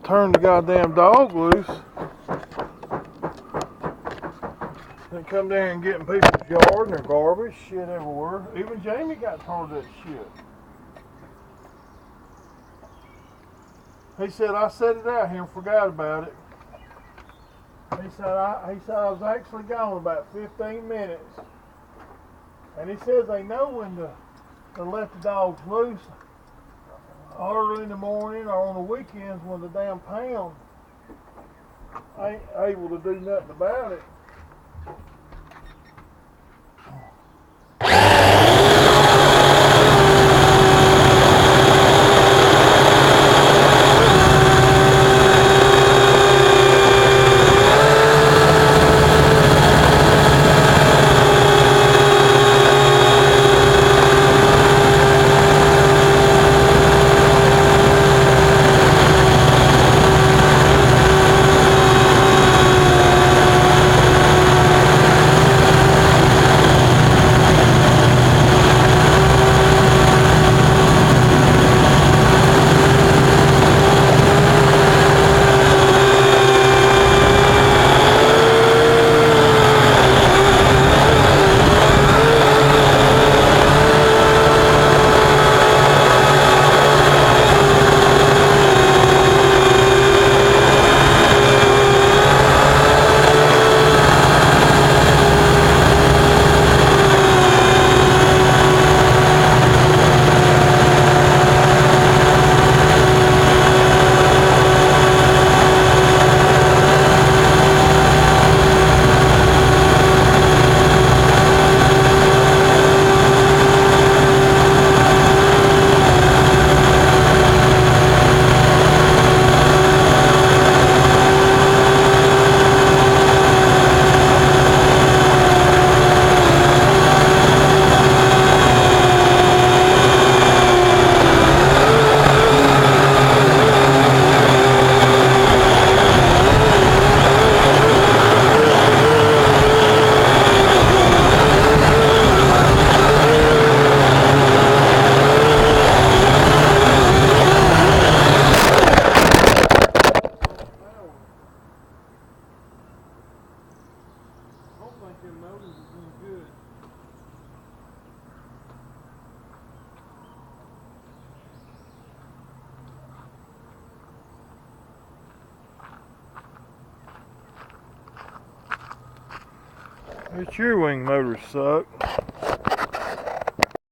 turn the goddamn dog loose. They come down and get in people's yard and their garbage, shit everywhere. Even Jamie got tired of that shit. He said I set it out here and forgot about it. He said I was actually gone about 15 minutes. And he says they know when to let the dogs loose early in the morning or on the weekends when the damn pound ain't able to do nothing about it. The cheerwing motors suck.